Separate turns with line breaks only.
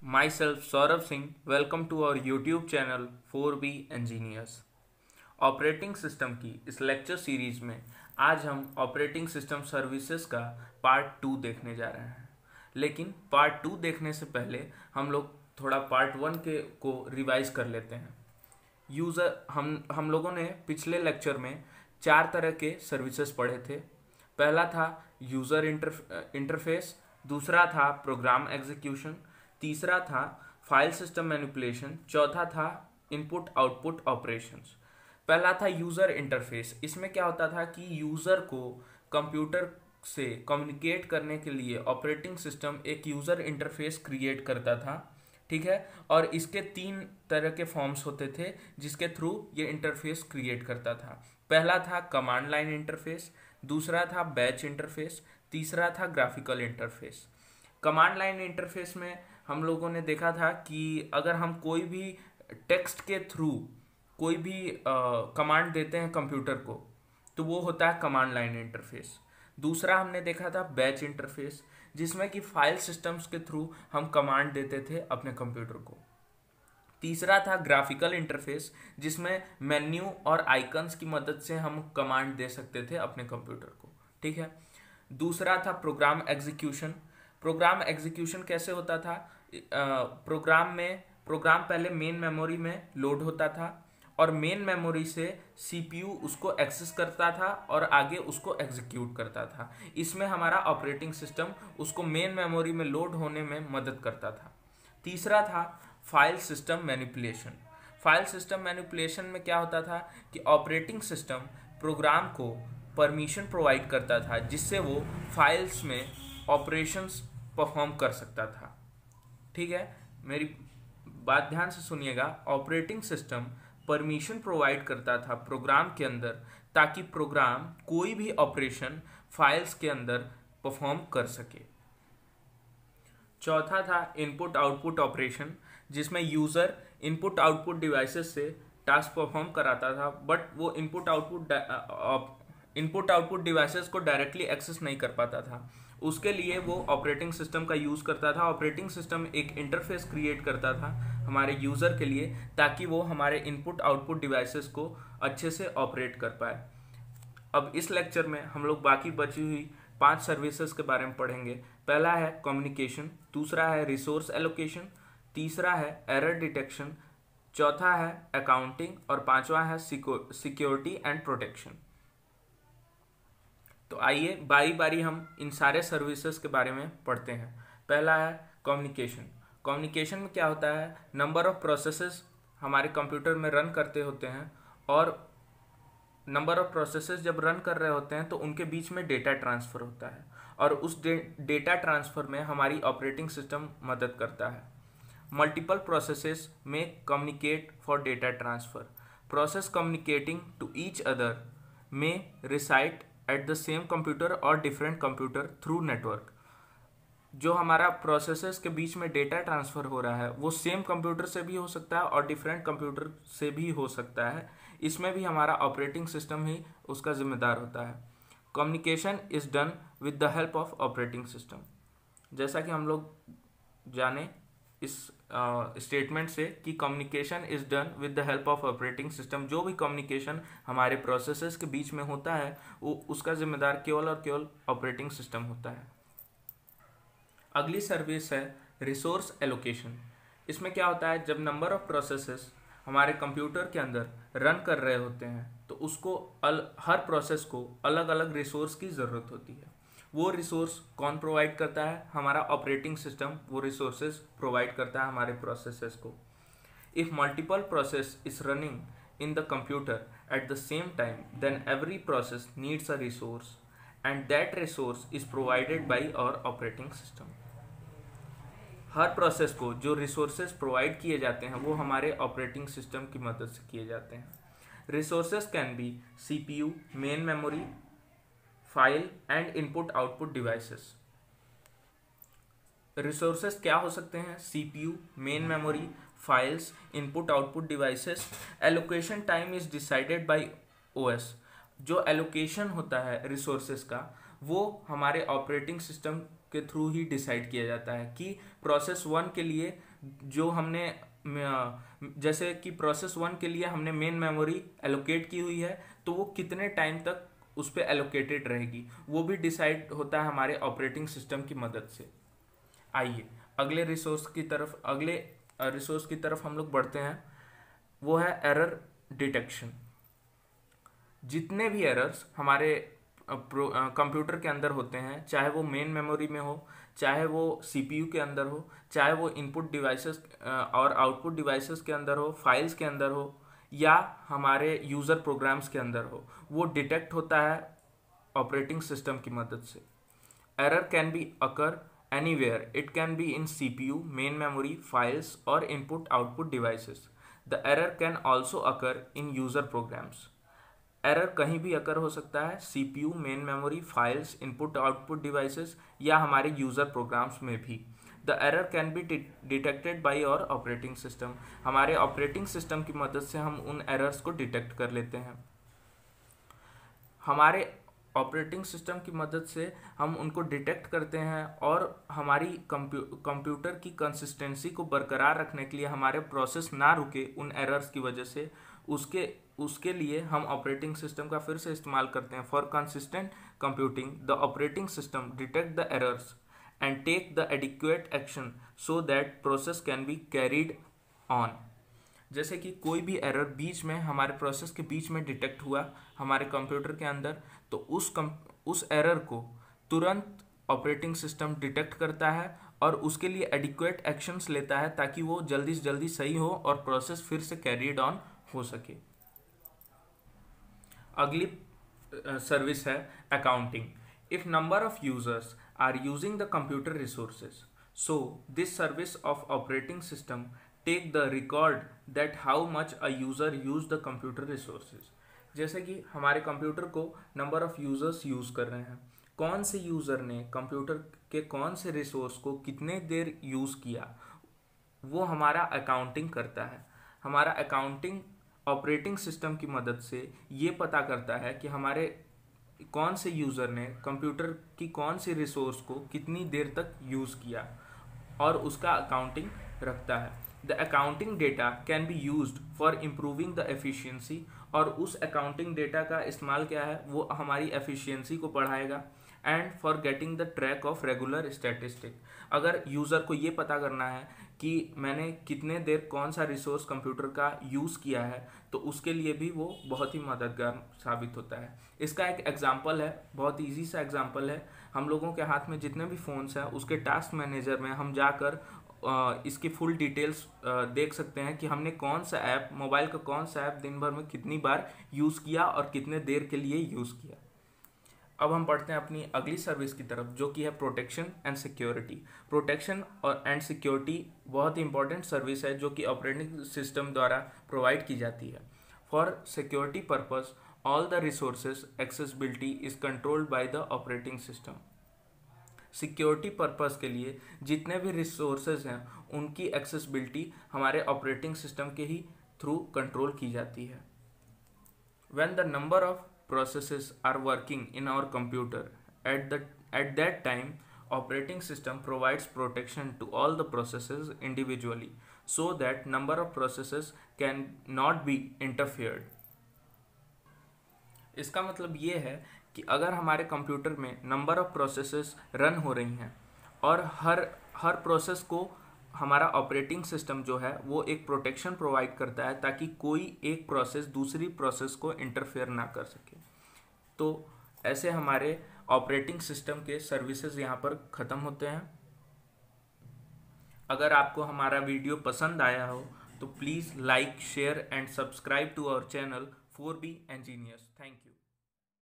Myself Saurabh Singh, welcome to our YouTube channel 4B Engineers। Operating system की इस lecture series में आज हम ऑपरेटिंग सिस्टम सर्विसेज का पार्ट 2 देखने जा रहे हैं। लेकिन पार्ट 2 देखने से पहले हम लोग थोड़ा पार्ट 1 के को रिवाइज कर लेते हैं। यूज़र हम लोगों ने पिछले लेक्चर में 4 तरह के सर्विसेज पढ़े थे। पहला था यूज़र इंटरफेस, दूसरा था प्रोग्राम एग्जीक्यूशन, तीसरा था फाइल सिस्टम मैनिपुलेशन, चौथा था इनपुट आउटपुट ऑपरेशंस। पहला था यूज़र इंटरफेस। इसमें क्या होता था कि यूज़र को कंप्यूटर से कम्युनिकेट करने के लिए ऑपरेटिंग सिस्टम एक यूज़र इंटरफेस क्रिएट करता था, ठीक है। और इसके 3 तरह के फॉर्म्स होते थे जिसके थ्रू ये इंटरफेस क्रिएट करता था। पहला था कमांड लाइन इंटरफेस, दूसरा था बैच इंटरफेस, तीसरा था graphical interface. Command line interface में हम लोगों ने देखा था कि अगर हम कोई भी टेक्स्ट के थ्रू कोई भी कमांड देते हैं कंप्यूटर को तो वो होता है कमांड लाइन इंटरफेस। दूसरा हमने देखा था बैच इंटरफेस, जिसमें कि फाइल सिस्टम्स के थ्रू हम कमांड देते थे अपने कंप्यूटर को। तीसरा था ग्राफिकल इंटरफेस, जिसमें मेन्यू और आइकन्स की मदद से हम कमांड दे सकते थे अपने कंप्यूटर को, ठीक है। दूसरा था प्रोग्राम एग्जीक्यूशन। प्रोग्राम एग्जीक्यूशन कैसे होता था? प्रोग्राम पहले मेन मेमोरी में लोड होता था और मेन मेमोरी से सीपीयू उसको एक्सेस करता था और आगे उसको एग्जीक्यूट करता था। इसमें हमारा ऑपरेटिंग सिस्टम उसको मेन मेमोरी में लोड होने में मदद करता था। तीसरा था file system manipulation. File system manipulation में क्या होता था कि ऑपरेटिंग सिस्टम प्रोग्राम को परमिशन प्रोवाइड करता था जिससे वो फाइल्स में ऑपरेशंस परफॉर्म कर सकता था, ठीक है। मेरी बात ध्यान से सुनिएगा। ऑपरेटिंग सिस्टम परमिशन प्रोवाइड करता था प्रोग्राम के अंदर ताकि प्रोग्राम कोई भी ऑपरेशन फाइल्स के अंदर परफॉर्म कर सके। चौथा था इनपुट आउटपुट ऑपरेशन, जिसमें यूज़र इनपुट आउटपुट डिवाइसेस से टास्क परफॉर्म कराता था, बट वो इनपुट आउटपुट डिवाइसेस को डायरेक्टली एक्सेस नहीं कर पाता था। उसके लिए वो ऑपरेटिंग सिस्टम का यूज़ करता था। ऑपरेटिंग सिस्टम एक इंटरफेस क्रिएट करता था हमारे यूज़र के लिए ताकि वो हमारे इनपुट आउटपुट डिवाइसेस को अच्छे से ऑपरेट कर पाए। अब इस लेक्चर में हम लोग बाकी बची हुई 5 सर्विसेज के बारे में पढ़ेंगे। पहला है कम्युनिकेशन, दूसरा है रिसोर्स एलोकेशन, तीसरा है एरर डिटेक्शन, चौथा है अकाउंटिंग और पांचवा है सिक्योरिटी एंड प्रोटेक्शन। तो आइए बारी बारी हम इन सारे सर्विसेज के बारे में पढ़ते हैं। पहला है कम्युनिकेशन। कम्युनिकेशन में क्या होता है? नंबर ऑफ प्रोसेसेस हमारे कंप्यूटर में रन करते होते हैं और नंबर ऑफ प्रोसेसेस जब रन कर रहे होते हैं तो उनके बीच में डेटा ट्रांसफ़र होता है और उस डेटा ट्रांसफ़र में हमारी ऑपरेटिंग सिस्टम मदद करता है। मल्टीपल प्रोसेसेस में communicate for data transfer. Process communicating to each other में reside at the same computer और डिफरेंट कंप्यूटर थ्रू नेटवर्क। जो हमारा प्रोसेसेस के बीच में डेटा ट्रांसफ़र हो रहा है वो सेम कंप्यूटर से भी हो सकता है और डिफरेंट कंप्यूटर से भी हो सकता है। इसमें भी हमारा ऑपरेटिंग सिस्टम ही उसका जिम्मेदार होता है। Communication is done with the help of operating system. जैसा कि हम लोग जाने इस स्टेटमेंट से कि communication is done with the help of operating system. जो भी कम्युनिकेशन हमारे प्रोसेसेस के बीच में होता है वो उसका जिम्मेदार केवल और केवल ऑपरेटिंग सिस्टम होता है। अगली सर्विस है रिसोर्स एलोकेशन। इसमें क्या होता है? जब नंबर ऑफ प्रोसेसेस हमारे कंप्यूटर के अंदर रन कर रहे होते हैं तो उसको हर प्रोसेस को अलग अलग रिसोर्स की ज़रूरत होती है। वो रिसोर्स कौन प्रोवाइड करता है? हमारा ऑपरेटिंग सिस्टम वो रिसोर्सेज प्रोवाइड करता है हमारे प्रोसेसेस को। If multiple process is running in the computer at the same time then every process needs a resource and that resource is provided by our operating system. हर process को जो resources provide किए जाते हैं वो हमारे operating system की मदद से किए जाते हैं। Resources can be CPU, main memory, file and input output devices. Resources क्या हो सकते हैं? CPU, main memory, files, input output devices. Allocation time is decided by OS. जो एलोकेशन होता है रिसोर्सेज का वो हमारे ऑपरेटिंग सिस्टम के थ्रू ही डिसाइड किया जाता है कि प्रोसेस 1 के लिए जो हमने जैसे कि प्रोसेस 1 के लिए हमने मेन मेमोरी एलोकेट की हुई है, तो वो कितने टाइम तक उस पर एलोकेटेड रहेगी वो भी डिसाइड होता है हमारे ऑपरेटिंग सिस्टम की मदद से। आइए अगले रिसोर्स की तरफ हम लोग बढ़ते हैं, वो है एरर डिटेक्शन। जितने भी एरर्स हमारे कंप्यूटर के अंदर होते हैं, चाहे वो मेन मेमोरी में हो, चाहे वो सीपीयू के अंदर हो, चाहे वो इनपुट डिवाइसेस और आउटपुट डिवाइसेस के अंदर हो, फाइल्स के अंदर हो, या हमारे यूज़र प्रोग्राम्स के अंदर हो, वो डिटेक्ट होता है ऑपरेटिंग सिस्टम की मदद से। Error can be occur anywhere, it can be in CPU, main memory, files और input output devices. The error can also occur in user programs. Error कहीं भी अकर हो सकता है, CPU, main memory, files, input output devices या हमारे user programs में भी। The error can be detected by our operating system. हमारे ऑपरेटिंग सिस्टम की मदद से हम उन एरर्स को डिटेक्ट कर लेते हैं। हमारे ऑपरेटिंग सिस्टम की मदद से हम उनको डिटेक्ट करते हैं और हमारी कंप्यूटर की कंसिस्टेंसी को बरकरार रखने के लिए, हमारे प्रोसेस ना रुके उन एरर्स की वजह से, उसके लिए हम ऑपरेटिंग सिस्टम का फिर से इस्तेमाल करते हैं। For consistent computing the operating system detect the errors and take the adequate action so that process can be carried on. जैसे कि कोई भी एरर बीच में, हमारे प्रोसेस के बीच में डिटेक्ट हुआ हमारे कंप्यूटर के अंदर, तो उस एरर को तुरंत ऑपरेटिंग सिस्टम डिटेक्ट करता है और उसके लिए एडिक्वेट एक्शंस लेता है ताकि वो जल्दी से जल्दी सही हो और प्रोसेस फिर से कैरीड ऑन हो सके। अगली सर्विस है accounting. If number of users are using the computer resources, so this service of operating system take the record that how much a user use the computer resources. जैसे कि हमारे computer को number of users use कर रहे हैं, कौन से user ने कंप्यूटर के कौन से रिसोर्स को कितने देर यूज किया, वो हमारा अकाउंटिंग करता है। हमारा अकाउंटिंग ऑपरेटिंग सिस्टम की मदद से ये पता करता है कि हमारे कौन से यूज़र ने कंप्यूटर की कौन सी रिसोर्स को कितनी देर तक यूज़ किया और उसका अकाउंटिंग रखता है। The accounting data can be used for improving the efficiency, और उस अकाउंटिंग डेटा का इस्तेमाल क्या है, वो हमारी एफिशिएंसी को बढ़ाएगा। And for getting the track of regular statistic, अगर यूज़र को ये पता करना है कि मैंने कितने देर कौन सा रिसोर्स कंप्यूटर का यूज़ किया है, तो उसके लिए भी वो बहुत ही मददगार साबित होता है। इसका एक एग्जांपल है, बहुत इजी सा एग्जांपल है। हम लोगों के हाथ में जितने भी फ़ोन्स हैं, उसके टास्क मैनेजर में हम जाकर इसकी फुल डिटेल्स देख सकते हैं कि हमने कौन सा ऐप, मोबाइल का कौन सा ऐप दिन भर में कितनी बार यूज़ किया और कितने देर के लिए यूज़ किया। अब हम पढ़ते हैं अपनी अगली सर्विस की तरफ, जो कि है प्रोटेक्शन एंड सिक्योरिटी। प्रोटेक्शन और एंड सिक्योरिटी बहुत ही इंपॉर्टेंट सर्विस है जो कि ऑपरेटिंग सिस्टम द्वारा प्रोवाइड की जाती है। For security purpose all the resources accessibility is controlled by the operating system. Security purpose के लिए जितने भी रिसोर्सेज हैं उनकी एक्सेसिबिलिटी हमारे ऑपरेटिंग सिस्टम के ही थ्रू कंट्रोल की जाती है। When the number of processes are working in our computer at that time, operating system provides protection to all the processes individually so that number of processes can not be interfered। इसका मतलब ये है कि अगर हमारे computer में number of processes run हो रही हैं और हर प्रोसेस को हमारा ऑपरेटिंग सिस्टम जो है वो एक प्रोटेक्शन प्रोवाइड करता है ताकि कोई एक प्रोसेस दूसरी प्रोसेस को इंटरफेयर ना कर सके। तो ऐसे हमारे ऑपरेटिंग सिस्टम के सर्विसेज यहाँ पर ख़त्म होते हैं। अगर आपको हमारा वीडियो पसंद आया हो तो please like, share and subscribe to our channel 4B Engineers। Thank you.